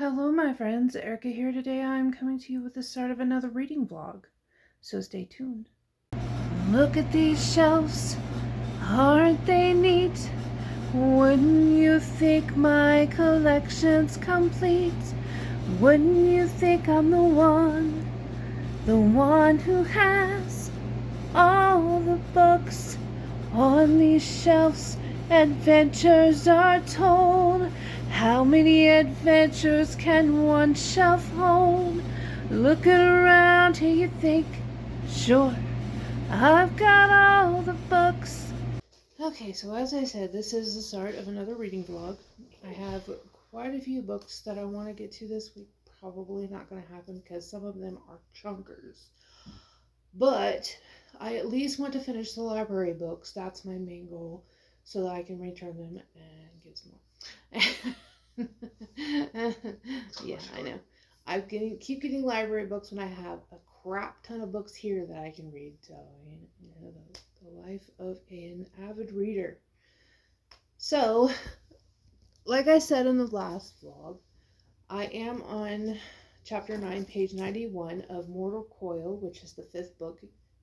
Hello, my friends. Erica here. Today I'm coming to you with the start of another reading vlog, so stay tuned. Look at these shelves, aren't they neat? Wouldn't you think my collection's complete? Wouldn't you think I'm the one who has all the books on these shelves? Adventures are told. How many adventures can one shelf hold? Looking around here you think, sure, I've got all the books. Okay, so as I said, this is the start of another reading vlog. I have quite a few books that I want to get to this week. Probably not going to happen because some of them are chunkers. But I at least want to finish the library books. That's my main goal, so that I can return them and get some more. Yeah, I know. Keep getting library books when I have a crap ton of books here that I can read. So, the life of an avid reader. So, like I said in the last vlog, I am on Chapter 9, page 91 of Mortal Coil, which is the 5th book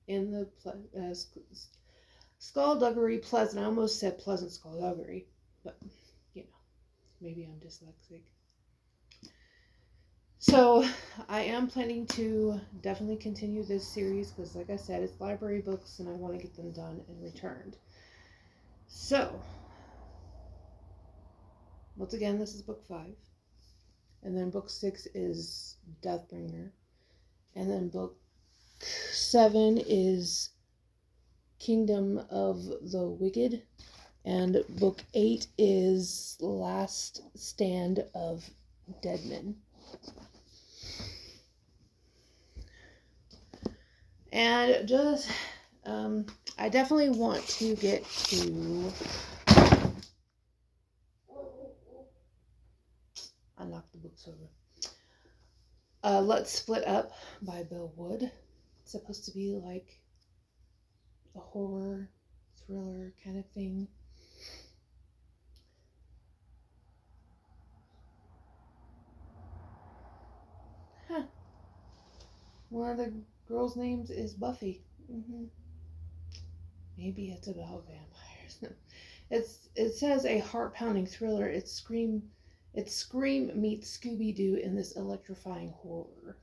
in the Skullduggery Pleasant. I almost said Pleasant Skullduggery, but, maybe I'm dyslexic. So, I am planning to definitely continue this series because, like I said, it's library books and I want to get them done and returned. So, once again, this is book 5. And then book 6 is Deathbringer. And then book 7 is Kingdom of the Wicked. And book 8 is Last Stand of Deadmen. And just, I definitely want to get to... I knocked the books over. Let's Split Up by Bill Wood. It's supposed to be like a horror, thriller kind of thing. Huh. One of the girls' names is Buffy. Maybe it's about vampires. It says a heart-pounding thriller. It's Scream meets Scooby-Doo in this electrifying horror.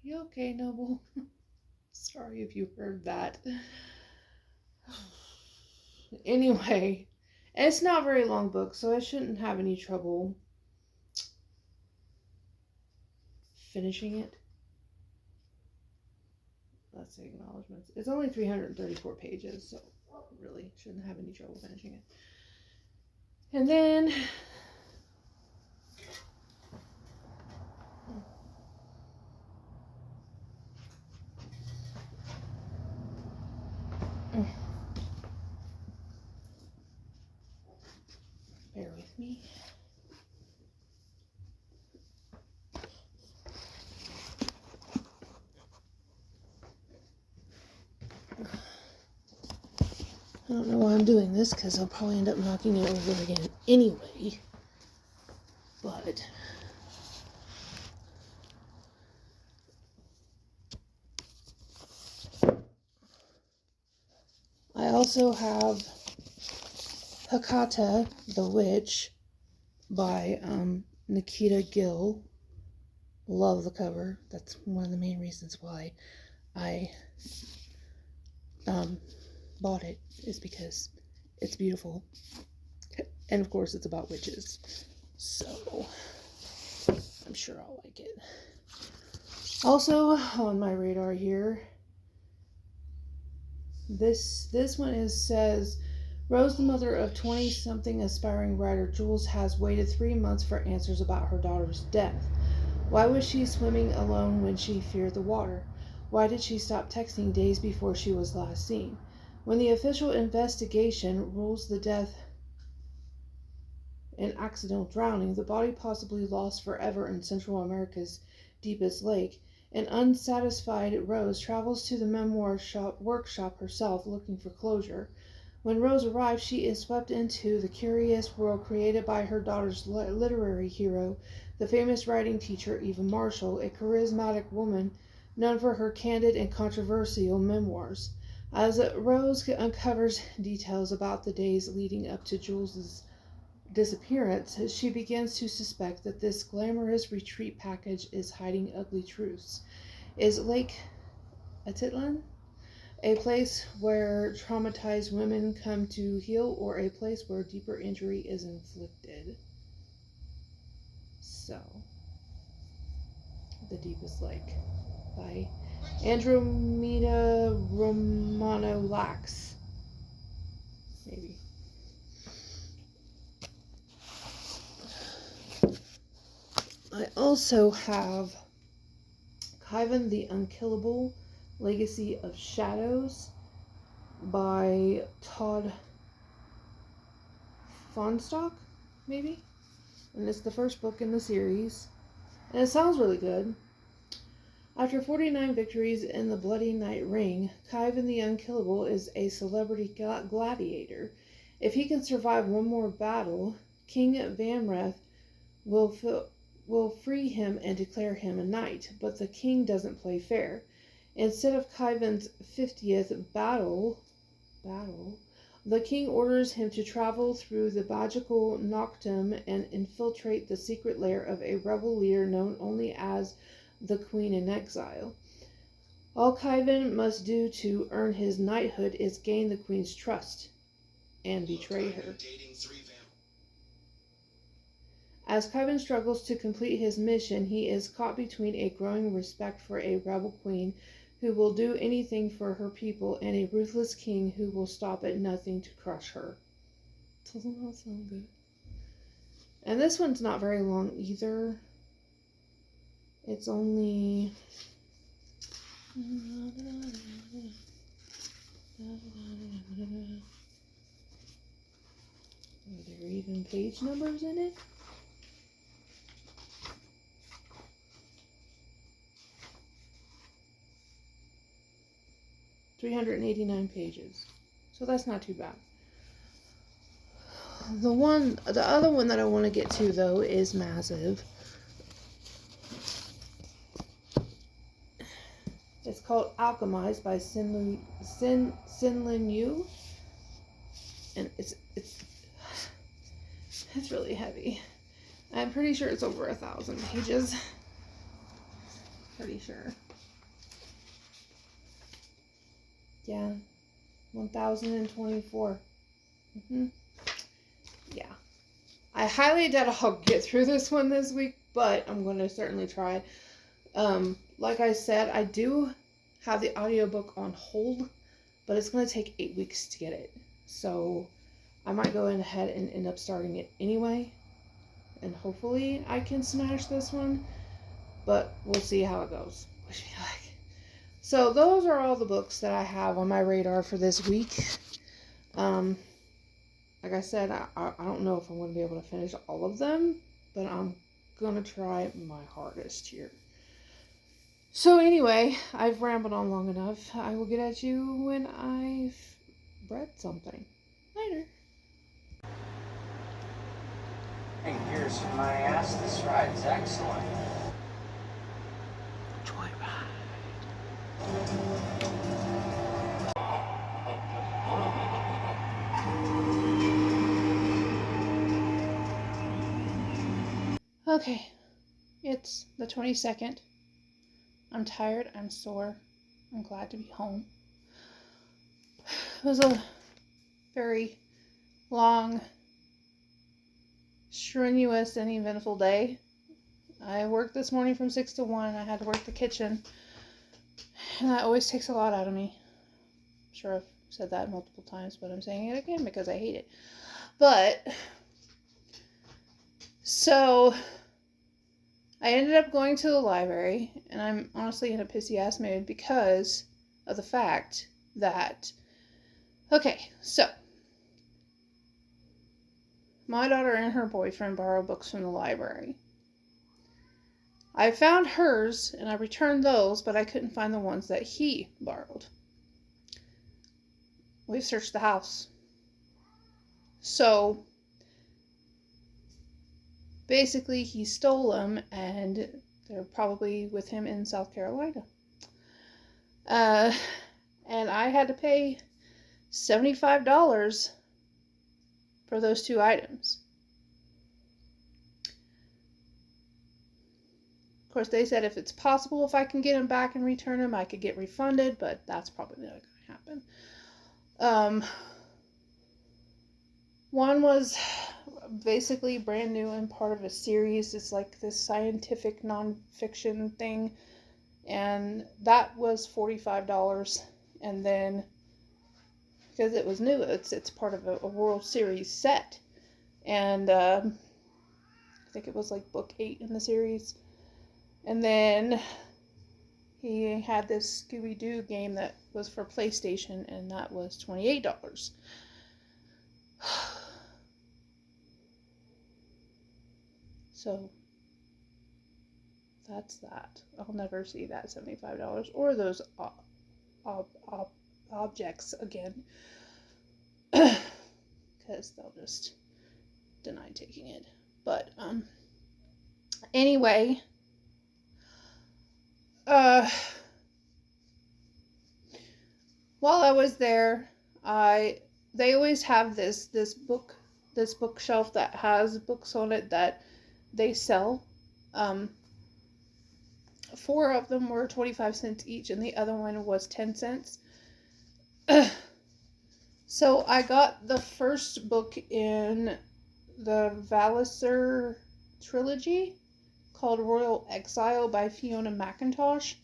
You okay, Noble? Sorry if you heard that. Anyway, it's not a very long book, so I shouldn't have any trouble finishing it. Let's say acknowledgements. It's only 334 pages, so really shouldn't have any trouble finishing it. And then bear with me. I don't know why I'm doing this because I'll probably end up knocking it over again anyway. But I also have Hakata the Witch by Nikita Gill. Love the cover. That's one of the main reasons why I bought it, is because it's beautiful. And of course it's about witches. So I'm sure I'll like it. Also on my radar here, this one says Rose, the mother of 20-something aspiring writer Jules, has waited 3 months for answers about her daughter's death. Why was she swimming alone when she feared the water? Why did she stop texting days before she was last seen? When the official investigation rules the death an accidental drowning, the body possibly lost forever in Central America's deepest lake, An unsatisfied Rose travels to the memoir workshop herself, looking for closure. When Rose arrives, she is swept into the curious world created by her daughter's literary hero, the famous writing teacher Eva Marshall, a charismatic woman known for her candid and controversial memoirs. As Rose uncovers details about the days leading up to Jules's disappearance, she begins to suspect that this glamorous retreat package is hiding ugly truths. Is Lake Atitlan a place where traumatized women come to heal, or a place where deeper injury is inflicted? So, The Deepest Lake by Andromeda Romano Lax. Maybe. I also have Khyven the Unkillable, Legacy of Shadows by Todd Fonstock, maybe? And it's the first book in the series. And it sounds really good. After 49 victories in the Bloody Night Ring, Khyven the Unkillable is a celebrity gladiator. If he can survive one more battle, King Vanreth will free him and declare him a knight, but the king doesn't play fair. Instead of Khyven's 50th battle, the king orders him to travel through the magical Noctum and infiltrate the secret lair of a rebel leader known only as the Queen in Exile. All Khyven must do to earn his knighthood is gain the Queen's trust and betray her. As Khyven struggles to complete his mission, he is caught between a growing respect for a rebel queen who will do anything for her people and a ruthless king who will stop at nothing to crush her. Doesn't that sound good? And this one's not very long either. It's only... Are there even page numbers in it? .389 pages. So that's not too bad. The other one that I want to get to though is massive. It's called Alchemized by Sinlin Yu. And it's really heavy. I'm pretty sure it's over 1,000 pages. Pretty sure. Yeah. 1,024. Yeah. I highly doubt I'll get through this one this week, but I'm going to certainly try. Like I said, I do have the audiobook on hold, but it's going to take 8 weeks to get it. So I might go ahead and end up starting it anyway. And hopefully I can smash this one, but we'll see how it goes. Wish me luck. So those are all the books that I have on my radar for this week. Like I said, I don't know if I'm going to be able to finish all of them, but I'm going to try my hardest here. So anyway, I've rambled on long enough. I will get at you when I've read something. Later. Hey, here's my ass. This ride's excellent. Joyride. Okay, it's the 22nd. I'm tired, I'm sore, I'm glad to be home. It was a very long, strenuous, and eventful day. I worked this morning from 6 to 1. I had to work the kitchen, and that always takes a lot out of me. I'm sure I've said that multiple times, but I'm saying it again because I hate it. But, so I ended up going to the library, and I'm honestly in a pissy ass mood because of the fact that, okay, so my daughter and her boyfriend borrow books from the library. I found hers and I returned those, but I couldn't find the ones that he borrowed. We searched the house. So basically, he stole them and they're probably with him in South Carolina. And I had to pay $75 for those 2 items. Of course, they said if it's possible, if I can get them back and return them, I could get refunded, but that's probably not going to happen. One was basically brand new and part of a series. It's like this scientific nonfiction thing, and that was $45. And then, because it was new, it's part of a World Series set, and I think it was like book 8 in the series. And then he had this Scooby-Doo game that was for PlayStation, and that was $28. So that's that. I'll never see that $75 or those objects again, because they'll just deny taking it. But anyway, while I was there, they always have this bookshelf that has books on it that they sell. 4 of them were 25 cents each, and the other one was 10 cents. So I got the first book in the Valiser trilogy called Royal Exile by Fiona McIntosh.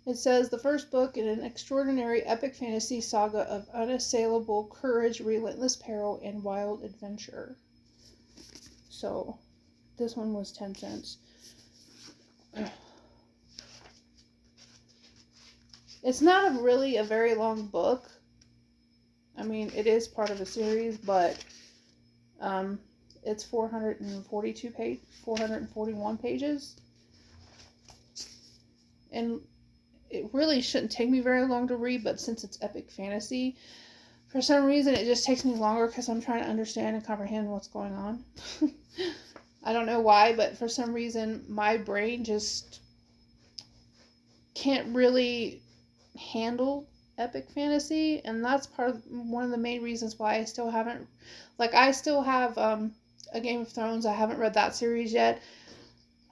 It says the first book in an extraordinary epic fantasy saga of unassailable courage, relentless peril, and wild adventure. So this one was 10 cents. It's not really a very long book. I mean, it is part of a series, but it's 441 pages. And it really shouldn't take me very long to read, but since it's epic fantasy, for some reason it just takes me longer because I'm trying to understand and comprehend what's going on. I don't know why, but for some reason my brain just can't really handle epic fantasy, and that's one of the main reasons why I still haven't, I still have a Game of Thrones. I haven't read that series yet.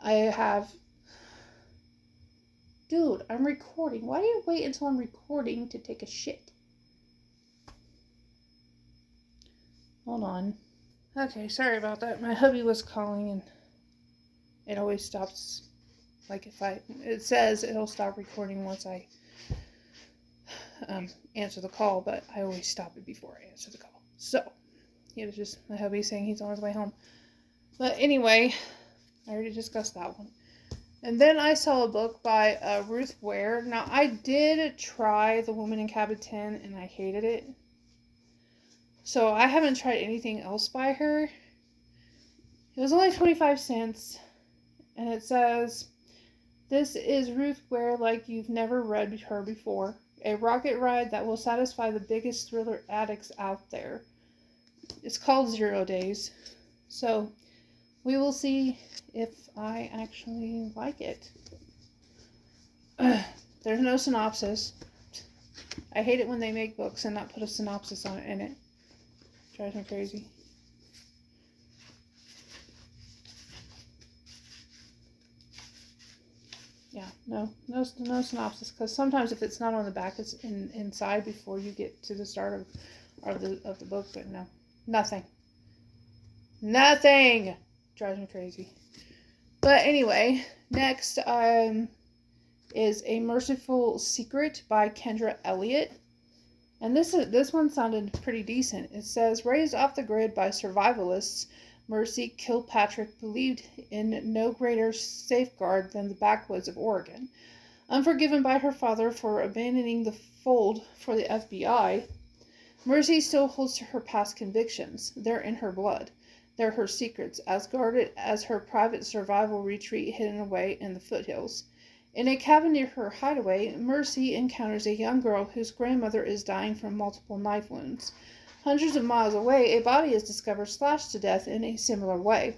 I have... Dude, I'm recording. Why do you wait until I'm recording to take a shit? Hold on. Okay, sorry about that. My hubby was calling, and it always stops. It says it'll stop recording once I answer the call, but I always stop it before I answer the call. So, it was just my hubby saying he's on his way home. But anyway, I already discussed that one. And then I saw a book by Ruth Ware. Now, I did try The Woman in Cabin 10, and I hated it. So, I haven't tried anything else by her. It was only 25 cents. And it says, "This is Ruth Ware like you've never read her before. A rocket ride that will satisfy the biggest thriller addicts out there." It's called 0 Days. So, we will see if I actually like it. There's no synopsis. I hate it when they make books and not put a synopsis on it in it. Drives me crazy. Yeah, no synopsis, because sometimes if it's not on the back, it's inside before you get to the start of the book. But no, nothing. Drives me crazy. But anyway, next is A Merciful Secret by Kendra Elliott. And this one sounded pretty decent. It says, raised off the grid by survivalists, Mercy Kilpatrick believed in no greater safeguard than the backwoods of Oregon. Unforgiven by her father for abandoning the fold for the FBI, Mercy still holds to her past convictions. They're in her blood. They're her secrets, as guarded as her private survival retreat hidden away in the foothills. In a cabin near her hideaway, Mercy encounters a young girl whose grandmother is dying from multiple knife wounds. Hundreds of miles away, a body is discovered slashed to death in a similar way.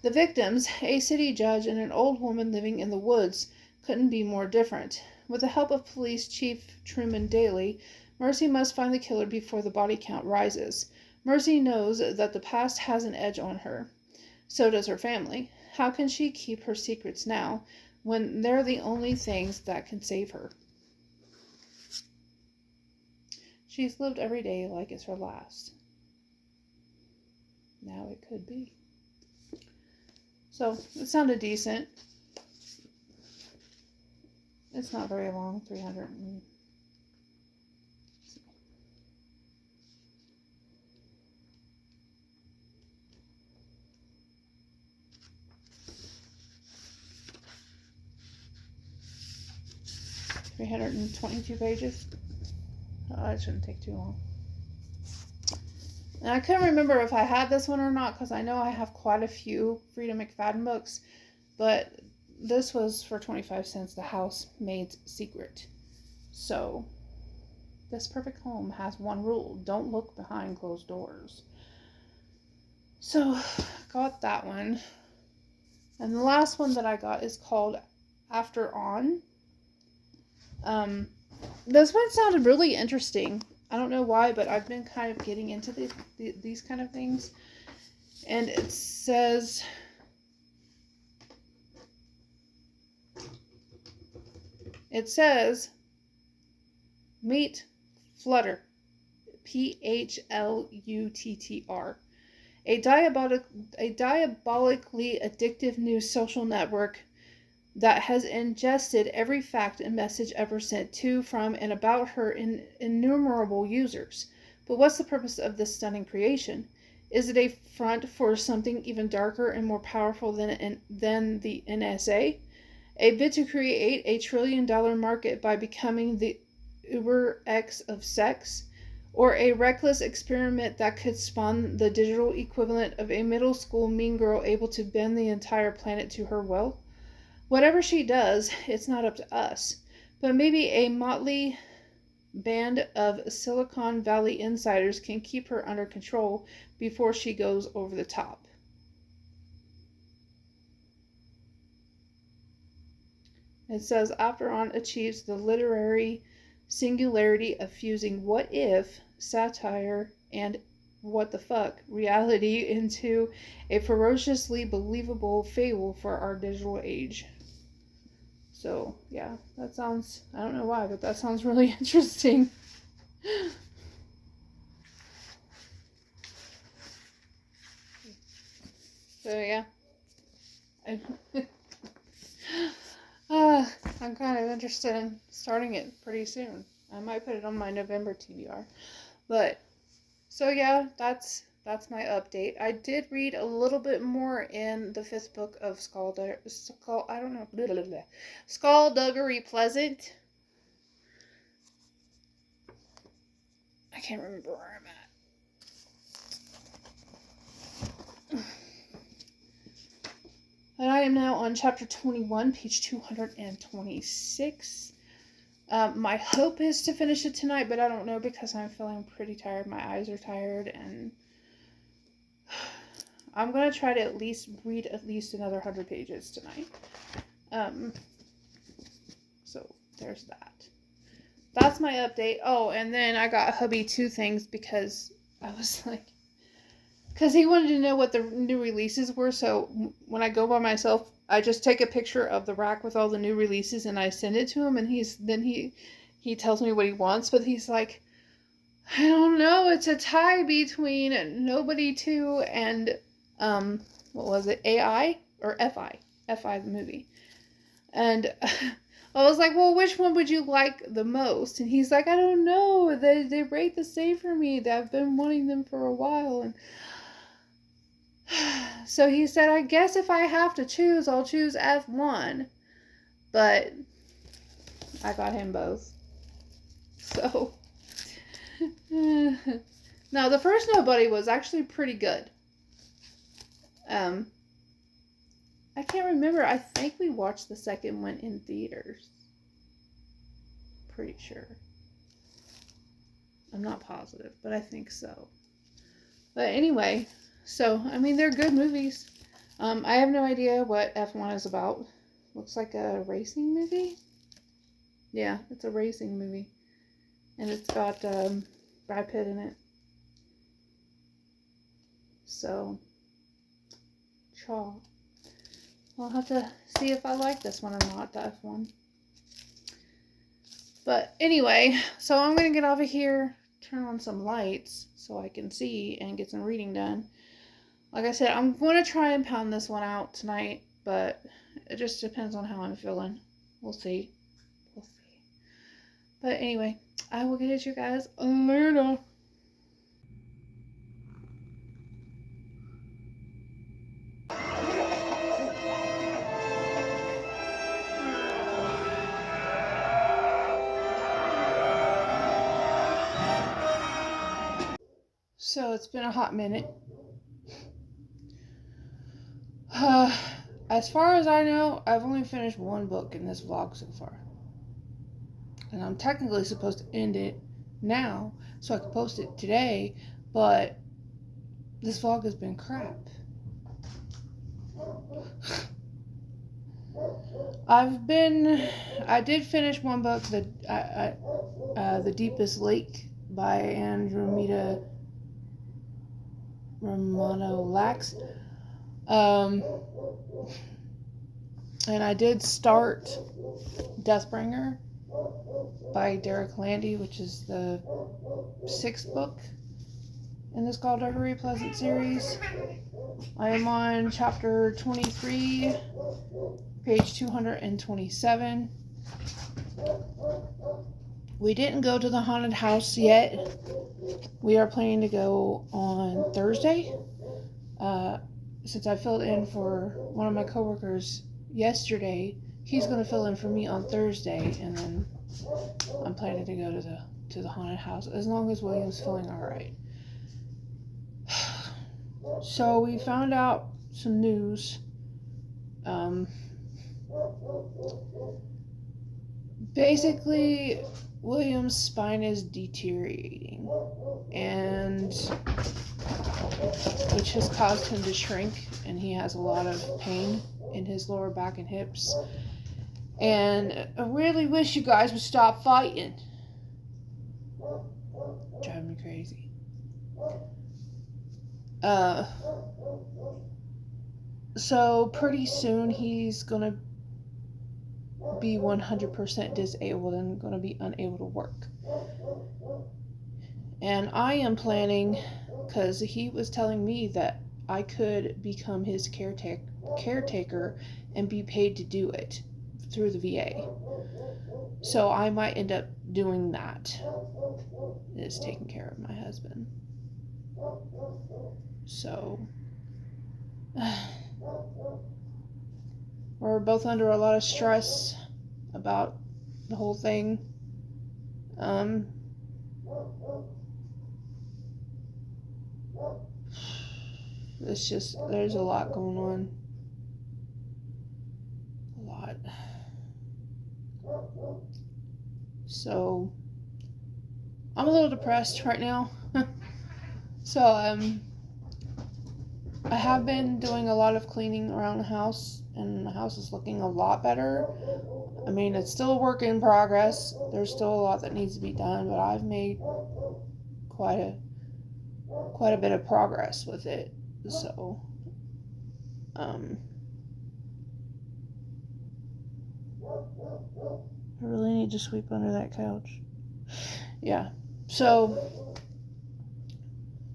The victims, a city judge and an old woman living in the woods, couldn't be more different. With the help of Police Chief Truman Daly, Mercy must find the killer before the body count rises. Mercy knows that the past has an edge on her. So does her family. How can she keep her secrets now, when they're the only things that can save her? She's lived every day like it's her last. Now it could be. So, it sounded decent. It's not very long, 300 and... 322 pages. Oh, that shouldn't take too long. And I couldn't remember if I had this one or not, because I know I have quite a few Frida McFadden books, but this was for 25 cents, The Housemaid's Secret. So, this perfect home has one rule: don't look behind closed doors. So, got that one. And the last one that I got is called After On. This one sounded really interesting. I don't know why, but I've been kind of getting into these kind of things. And it says, meet Flutter, P-H-L-U-T-T-R, a diabolically addictive new social network that has ingested every fact and message ever sent to, from, and about her innumerable users. But what's the purpose of this stunning creation? Is it a front for something even darker and more powerful than the NSA? A bid to create a $1 trillion market by becoming the Uber X of sex? Or a reckless experiment that could spawn the digital equivalent of a middle school mean girl able to bend the entire planet to her will? Whatever she does, it's not up to us. But maybe a motley band of Silicon Valley insiders can keep her under control before she goes over the top. It says, After On achieves the literary singularity of fusing what if, satire, and what the fuck reality into a ferociously believable fable for our digital age. So, yeah, that sounds, I don't know why, but that sounds really interesting. So, yeah. I'm kind of interested in starting it pretty soon. I might put it on my November TBR. But, so yeah, that's my update. I did read a little bit more in the 5th book of Skullduggery Pleasant. I can't remember where I'm at. And I am now on chapter 21, page 226. My hope is to finish it tonight, but I don't know because I'm feeling pretty tired. My eyes are tired, and I'm going to try to at least read at least another 100 pages tonight. So there's that. That's my update. Oh, and then I got hubby 2 things because I was like, because he wanted to know what the new releases were. So when I go by myself, I just take a picture of the rack with all the new releases and I send it to him, and he tells me what he wants, but he's like, I don't know, it's a tie between Nobody 2 and what was it, AI or FI the movie. And I was like, well, which one would you like the most? And he's like, I don't know, they rate the same for me. I've been wanting them for a while. And so he said, I guess if I have to choose, I'll choose F1. But I got him both. So, no, the first Nobody was actually pretty good. Um, I can't remember. I think we watched the second one in theaters. Pretty sure. I'm not positive, but I think so. But anyway, so I mean they're good movies. I have no idea what F1 is about. Looks like a racing movie. Yeah, it's a racing movie, and it's got Brad Pitt in it. So, chaw. I'll have to see if I like this one or not, the F1. But anyway, so I'm going to get over here, turn on some lights so I can see and get some reading done. Like I said, I'm going to try and pound this one out tonight, but it just depends on how I'm feeling. We'll see. We'll see. But anyway, I will get at you guys later. So it's been a hot minute. As far as I know, I've only finished one book in this vlog so far. And I'm technically supposed to end it now so I can post it today, but this vlog has been crap. I did finish one book, The Deepest Lake by Andromeda Romano Lax. And I did start Deathbringer by Derek Landy, which is the 6th book in the Skullduggery Pleasant series. I am on chapter 23, page 227. We didn't go to the haunted house yet. We are planning to go on Thursday. Since I filled in for one of my coworkers yesterday, he's going to fill in for me on Thursday, and then I'm planning to go to the haunted house as long as William's feeling all right. So we found out some news. Basically, William's spine is deteriorating, and which has caused him to shrink, and he has a lot of pain in his lower back and hips. And I really wish you guys would stop fighting. Driving me crazy. So pretty soon he's gonna be 100% disabled and gonna be unable to work. And I am planning, because he was telling me that I could become his caretaker and be paid to do it through the VA. So I might end up doing that. Is taking care of my husband. So we're both under a lot of stress about the whole thing. It's just, there's a lot going on. A lot. So I'm a little depressed right now. So I have been doing a lot of cleaning around the house, and the house is looking a lot better. I mean, it's still a work in progress. There's still a lot that needs to be done, but I've made quite a bit of progress with it. So I really need to sweep under that couch. Yeah. So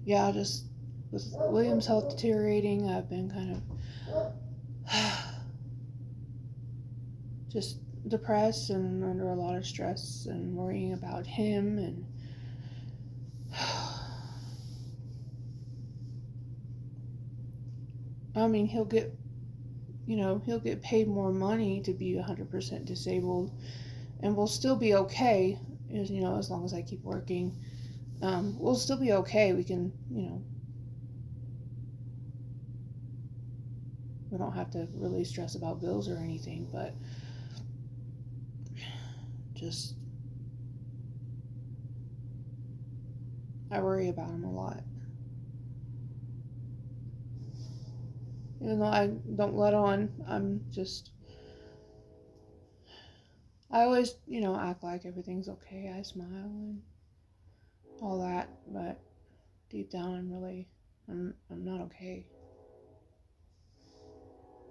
yeah, just with William's health deteriorating, I've been kind of just depressed and under a lot of stress and worrying about him. And I mean, he'll get paid more money to be 100% disabled, and we'll still be okay, as long as I keep working. We'll still be okay. We can, we don't have to really stress about bills or anything, but just, I worry about him a lot. Even though I don't let on, I always, act like everything's okay. I smile and all that, but deep down I'm not okay.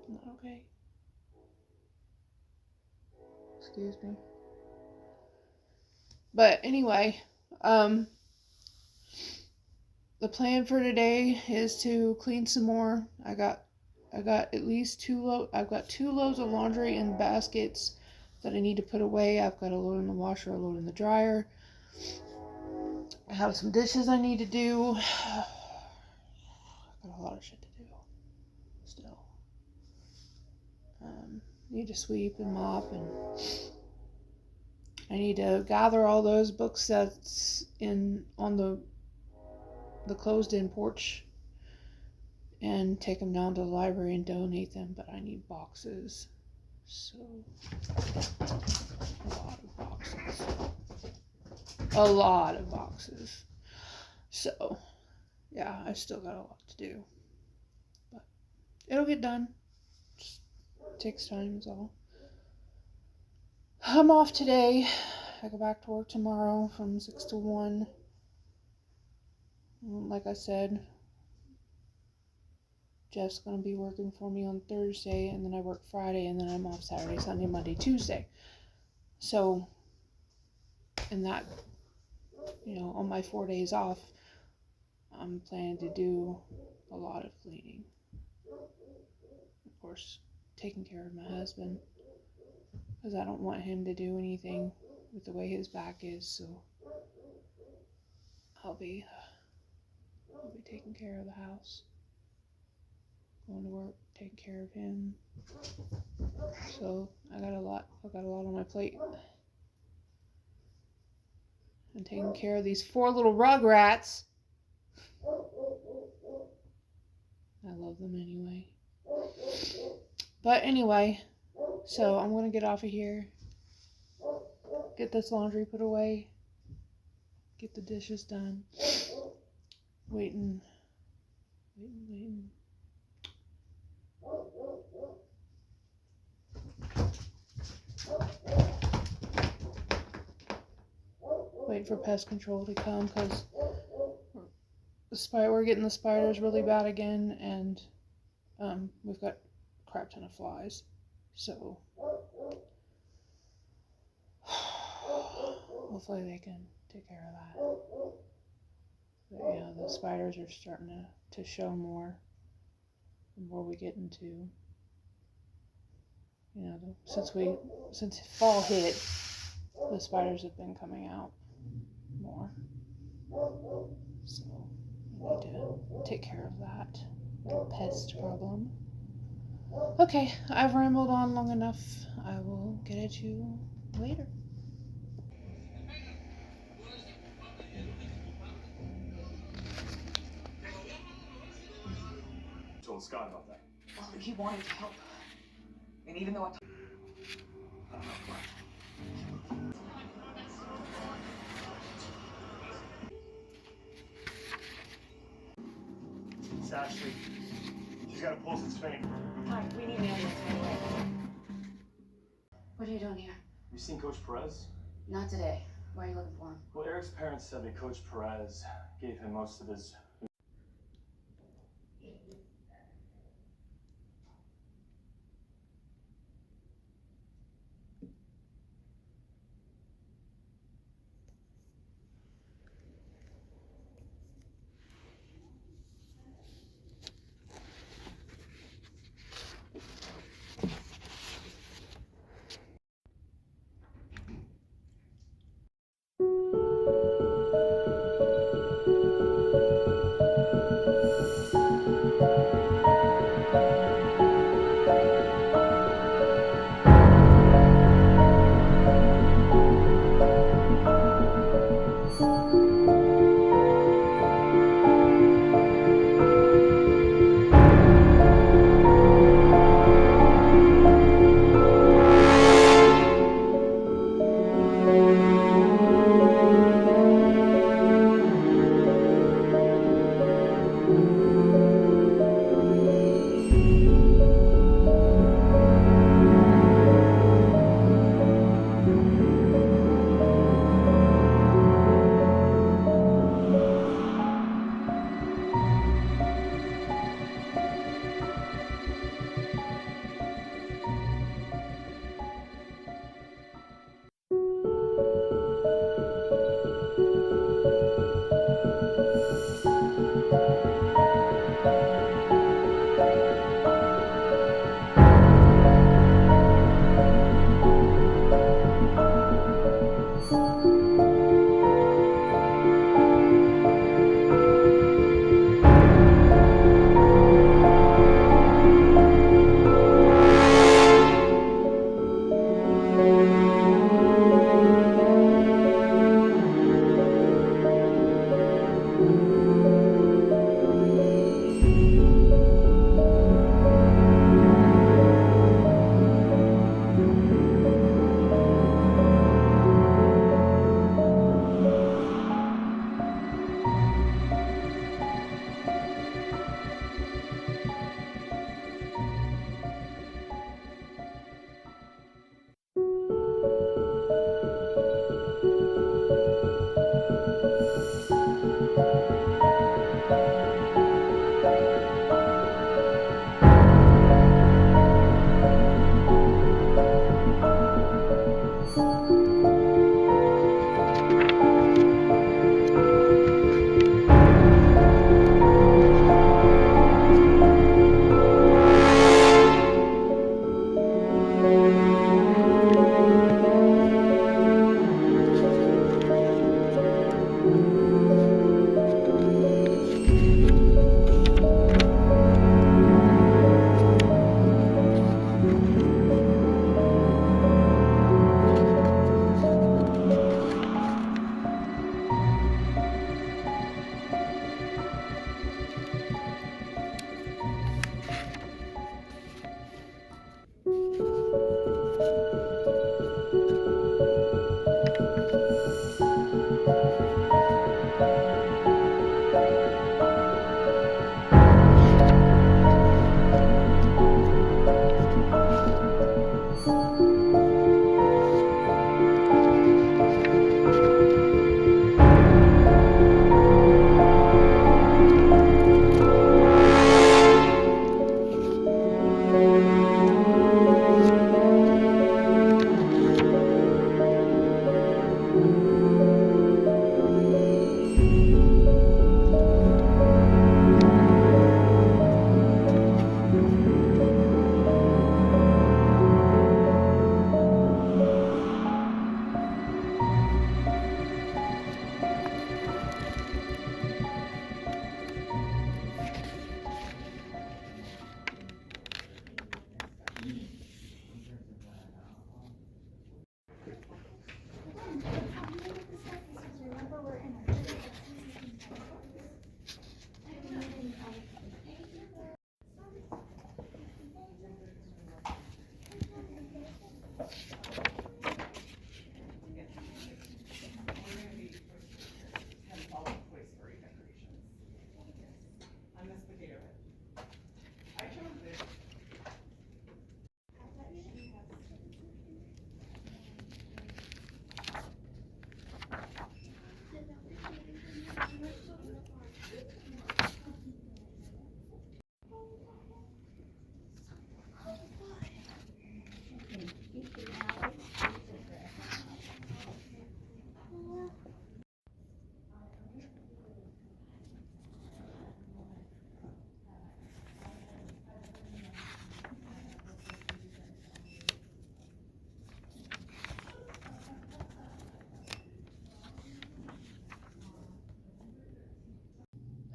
I'm not okay. Excuse me. But anyway, the plan for today is to clean some more. I got at least I've got 2 loads of laundry in baskets that I need to put away. I've got a load in the washer, a load in the dryer. I have some dishes I need to do. I've got a lot of shit to do still. Need to sweep and mop, and I need to gather all those book sets on the closed-in porch and take them down to the library and donate them, but I need boxes. So, a lot of boxes. A lot of boxes. So, yeah, I still got a lot to do. But it'll get done. Just takes time is all. I'm off today. I go back to work tomorrow from 6 to 1. Like I said, Jeff's going to be working for me on Thursday, and then I work Friday, and then I'm off Saturday, Sunday, Monday, Tuesday. So, in that, on my 4 days off, I'm planning to do a lot of cleaning. Of course, taking care of my husband, because I don't want him to do anything with the way his back is, so I'll be taking care of the house, going to work, taking care of him. So I got a lot on my plate. And taking care of these 4 little rugrats. I love them anyway. But anyway, so I'm going to get off of here. Get this laundry put away. Get the dishes done. Waiting. Wait for pest control to come, because we're getting the spiders really bad again, and we've got a crap ton of flies. So hopefully they can take care of that. But yeah, the spiders are starting to show more the more we get into, since fall hit, the spiders have been coming out more. So we need to take care of that little pest problem. Okay, I've rambled on long enough. I will get at you later. Told Scott about that. Well, he wanted to help. And even though It's Ashley. She's got a pulse in Spain. Hi, we need an ambulance right away. What are you doing here? You seen Coach Perez? Not today. Why are you looking for him? Well, Eric's parents said that Coach Perez gave him most of his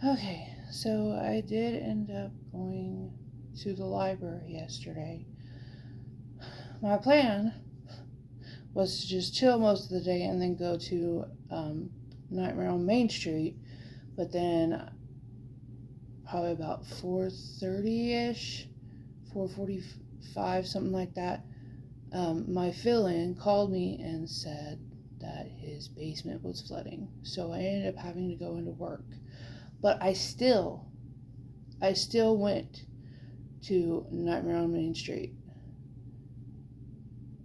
Okay, so I did end up going to the library yesterday. My plan was to just chill most of the day and then go to Nightmare on Main Street, but then probably about 4:30ish, 4:45, something like that, my fill-in called me and said that his basement was flooding. So I ended up having to go into work. But I still went to Nightmare on Main Street.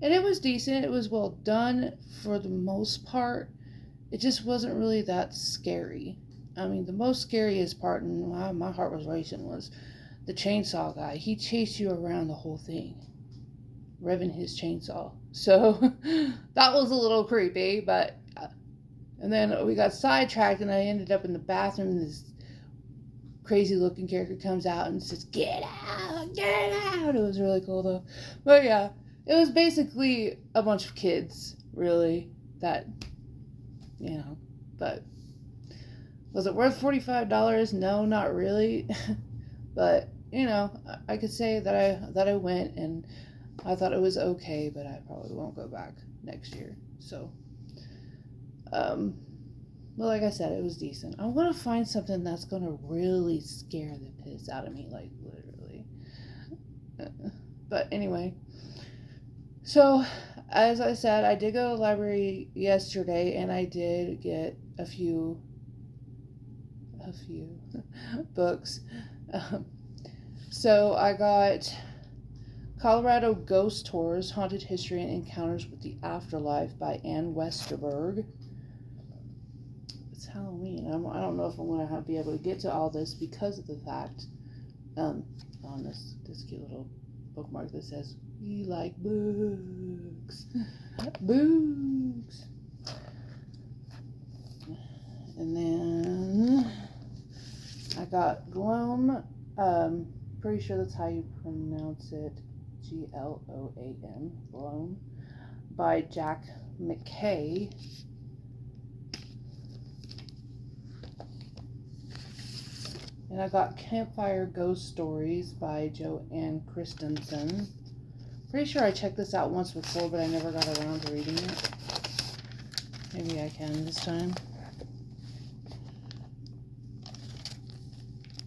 And it was decent. It was well done for the most part. It just wasn't really that scary. I mean, the most scariest part, and my heart was racing, was the chainsaw guy. He chased you around the whole thing, revving his chainsaw. So that was a little creepy, but... And then we got sidetracked, and I ended up in the bathroom, and this crazy looking character comes out and says, "Get out, get out." It was really cool though. But yeah, it was basically a bunch of kids, really, that, but was it worth $45? No, not really. But, I could say that I went, and I thought it was okay, but I probably won't go back next year. So, well, like I said, it was decent. I want to find something that's going to really scare the piss out of me, like, literally. But anyway, so, as I said, I did go to the library yesterday, and I did get a few books. So, I got Colorado Ghost Tours, Haunted History and Encounters with the Afterlife by Ann Westerberg. It's Halloween. I don't know if I'm going to be able to get to all this because of the fact on this cute little bookmark that says, "We like books." Books. And then I got Gloam. Pretty sure that's how you pronounce it. Gloam. Gloam. By Jack McKay. And I got Campfire Ghost Stories by Joanne Christensen. Pretty sure I checked this out once before, but I never got around to reading it. Maybe I can this time.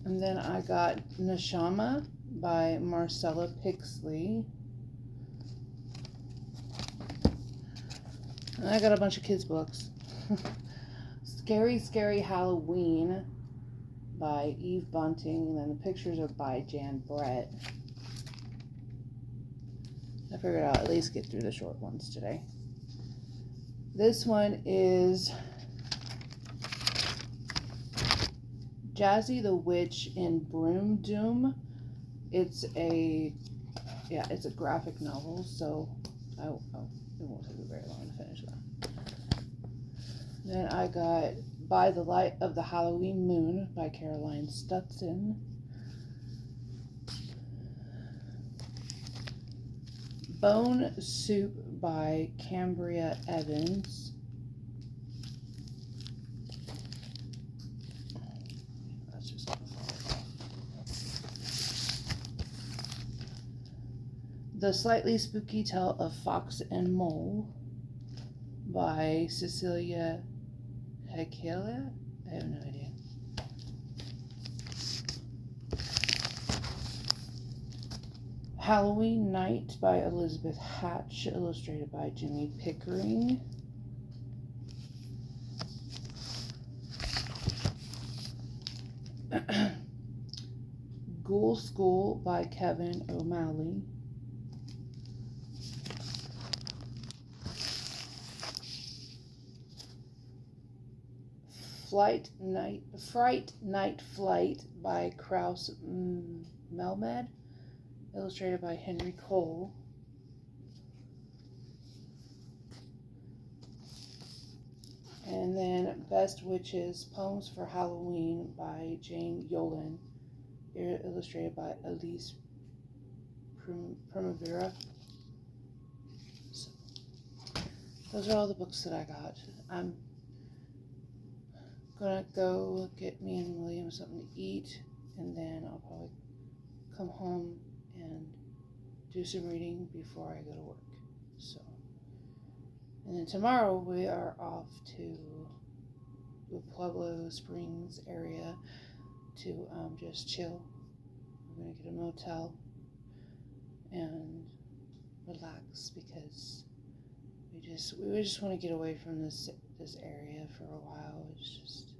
And then I got Neshama by Marcella Pixley. And I got a bunch of kids' books. Scary, Scary Halloween by Eve Bunting, and then the pictures are by Jan Brett. I figured I'll at least get through the short ones today. This one is Jazzy the Witch in Broom Doom. It's a graphic novel, so it won't take me very long to finish that. Then I got By the Light of the Halloween Moon by Caroline Stutson. Bone Soup by Cambria Evans. That's just gonna fall off. The Slightly Spooky Tale of Fox and Mole by Cecilia Hekela? I have no idea. Halloween Night by Elizabeth Hatch, illustrated by Jimmy Pickering. Ghoul School by Kevin O'Malley. Fright Night Flight by Kraus Melmed, illustrated by Henry Cole. And then Best Witches, Poems for Halloween by Jane Yolen, illustrated by Elise Primavera. So, those are all the books that I got. I'm gonna go get me and William something to eat, and then I'll probably come home and do some reading before I go to work. So, and then tomorrow we are off to the Pueblo Springs area to just chill. We're gonna get a motel and relax because we just want to get away from this area for a while. It's just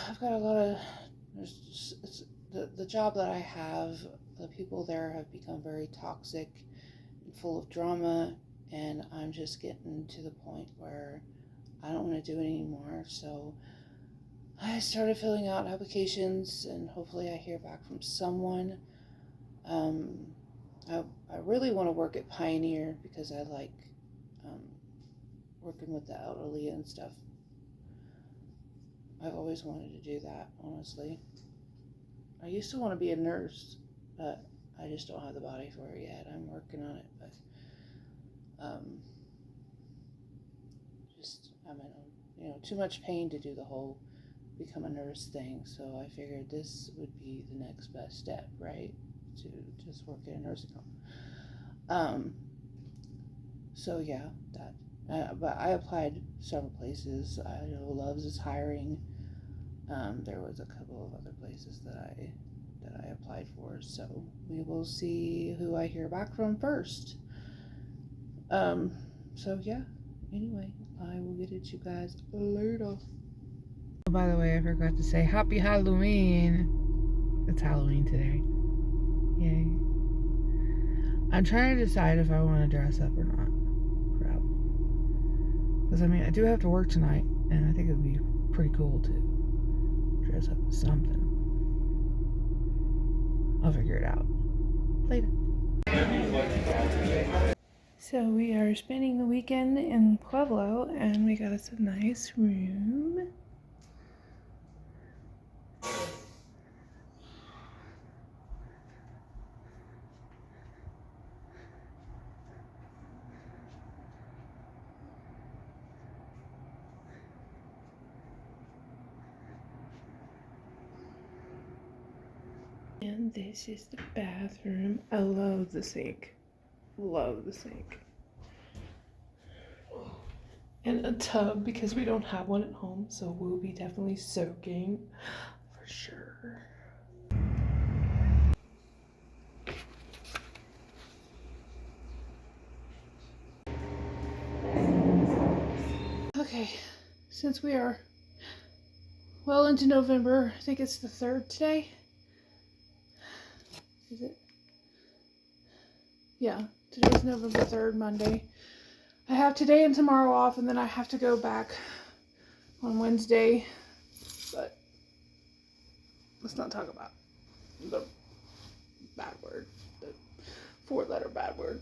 I've got a lot of the job that I have. The people there have become very toxic and full of drama, and I'm just getting to the point where I don't want to do it anymore. So I started filling out applications, and hopefully I hear back from someone. I really want to work at Pioneer because I like working with the elderly and stuff. I've always wanted to do that, honestly. I used to want to be a nurse, but I just don't have the body for it yet. I'm working on it, but I'm in too much pain to do the whole become a nurse thing. So I figured this would be the next best step, right? To just work in a nursing home. So yeah, that. But I applied several places. I know Loves is hiring. There was a couple of other places that I applied for. So we will see who I hear back from first. So yeah. Anyway, I will get at you guys later. Oh, by the way, I forgot to say Happy Halloween. It's Halloween today. Yay. I'm trying to decide if I want to dress up or not. Because, I do have to work tonight, and I think it would be pretty cool to dress up as something. I'll figure it out later. So we are spending the weekend in Pueblo, and we got us a nice room. And this is the bathroom. I love the sink. Love the sink. And a tub because we don't have one at home, so we'll be definitely soaking for sure. Okay, since we are well into November, I think it's the 3rd today. Is it? Yeah, today's November 3rd, Monday. I have today and tomorrow off, and then I have to go back on Wednesday, but let's not talk about the bad word, the 4-letter bad word.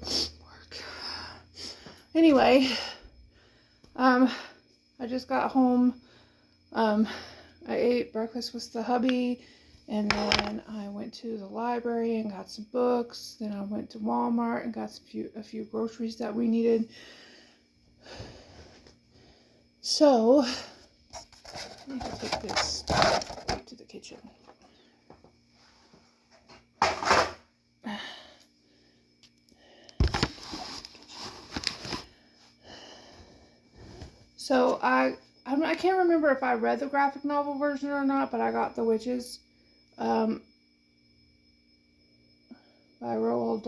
Anyway, I just got home. I ate breakfast with the hubby, and then I went to the library and got some books. Then I went to Walmart and got a few groceries that we needed. So, I need to take this to the kitchen. So I can't remember if I read the graphic novel version or not, but I got The Witches by Roald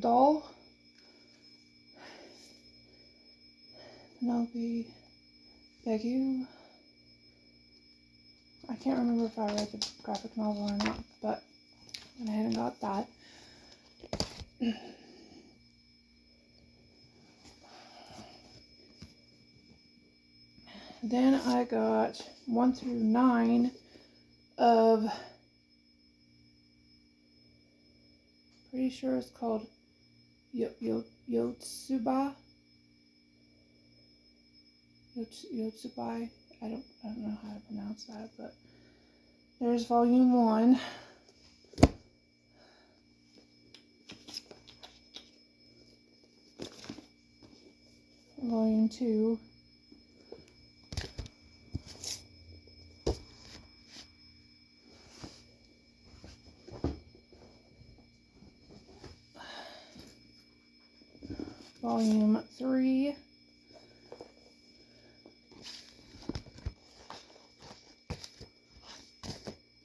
Dahl. Penelope Begu. I can't remember if I read the graphic novel or not, but I went ahead and got that. Then I got 1 through 9 of, pretty sure it's called Yotsubai. Yotsubai. I don't know how to pronounce that, but there's volume 1. Volume 2. Volume 3.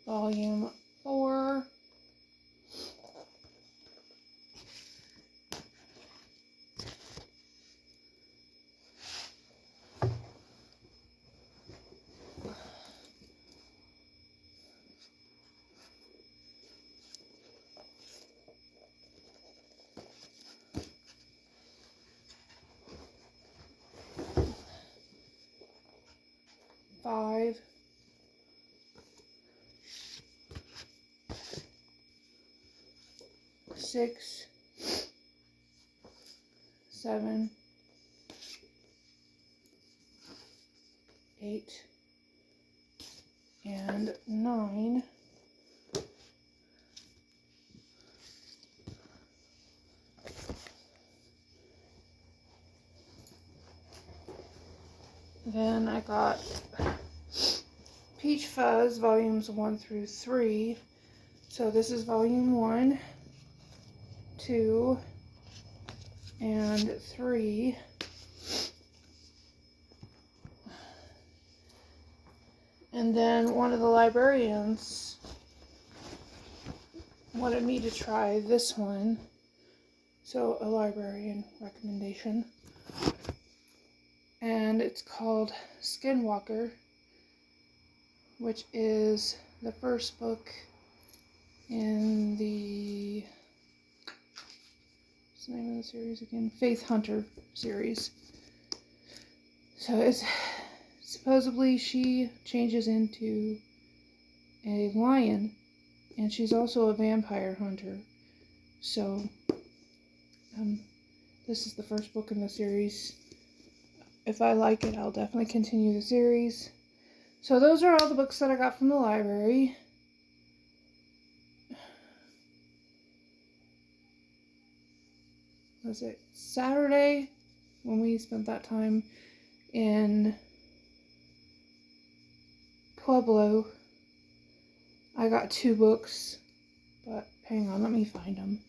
Volume 4. 6, 7, 8, and 9. Then I got Peach Fuzz volumes 1 through 3. So this is volume 1, 2, and 3. And then one of the librarians wanted me to try this one. So a librarian recommendation. And it's called Skinwalker, which is the first book in the, what's the name of the series again? Faith Hunter series. So it's supposedly she changes into a lion, and she's also a vampire hunter. So this is the first book in the series. If I like it, I'll definitely continue the series. So those are all the books that I got from the library. Was it Saturday when we spent that time in Pueblo? I got 2 books, but hang on, let me find them.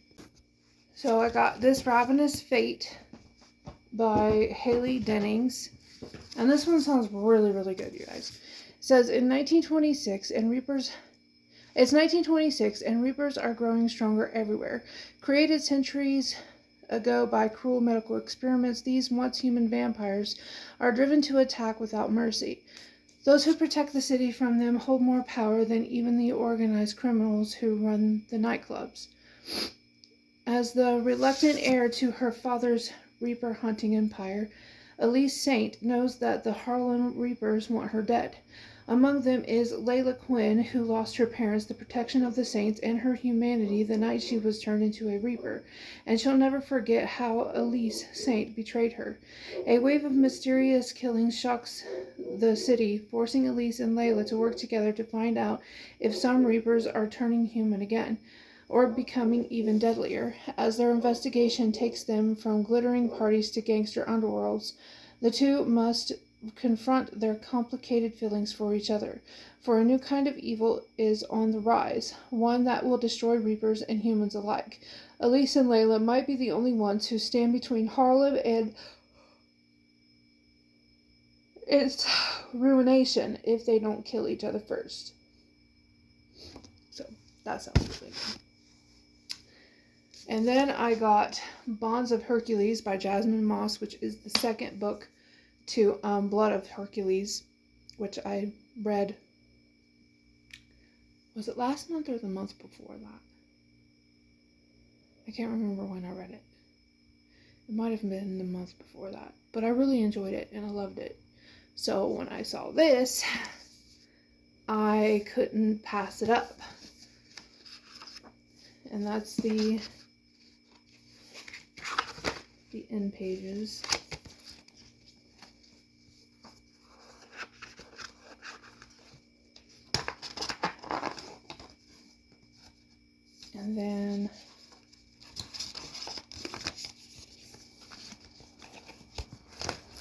So I got This Ravenous Fate by Haley Dennings. And this one sounds really, really good, you guys. It says, it's 1926 and reapers are growing stronger everywhere. Created centuries ago by cruel medical experiments, these once human vampires are driven to attack without mercy. Those who protect the city from them hold more power than even the organized criminals who run the nightclubs. As the reluctant heir to her father's reaper hunting empire, Elise Saint knows that the Harlem Reapers want her dead. Among them is Layla Quinn, who lost her parents, the protection of the Saints, and her humanity the night she was turned into a Reaper, and she'll never forget how Elise Saint betrayed her. A wave of mysterious killings shocks the city, forcing Elise and Layla to work together to find out if some Reapers are turning human again, or becoming even deadlier. As their investigation takes them from glittering parties to gangster underworlds, the two must confront their complicated feelings for each other. For a new kind of evil is on the rise, one that will destroy Reapers and humans alike. Elise and Layla might be the only ones who stand between Harlem and its ruination if they don't kill each other first. So, that sounds really good. And then I got Bonds of Hercules by Jasmine Moss, which is the second book to Blood of Hercules, which I read, was it last month or the month before that? I can't remember when I read it. It might have been the month before that, but I really enjoyed it and I loved it. So when I saw this, I couldn't pass it up. And that's the end pages. And then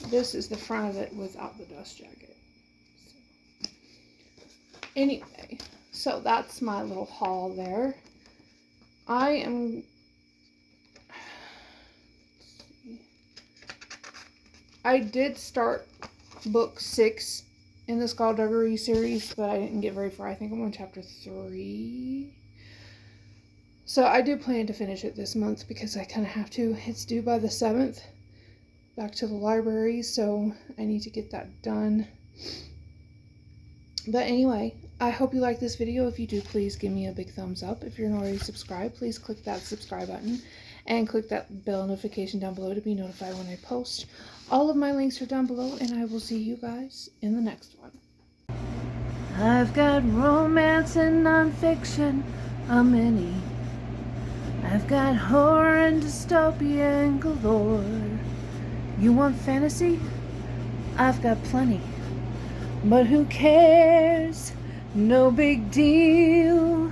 this is the front of it without the dust jacket. So, anyway, so that's my little haul there. I did start book 6 in the Skullduggery series, but I didn't get very far. I think I'm on chapter 3. So I do plan to finish it this month because I kind of have to. It's due by the 7th, back to the library, so I need to get that done. But anyway, I hope you like this video. If you do, please give me a big thumbs up. If you're not already subscribed, please click that subscribe button and click that bell notification down below to be notified when I post. All of my links are down below, and I will see you guys in the next one. I've got romance and nonfiction, a mini. I've got horror and dystopia and galore. You want fantasy? I've got plenty. But who cares? No big deal.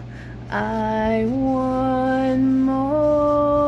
I want more.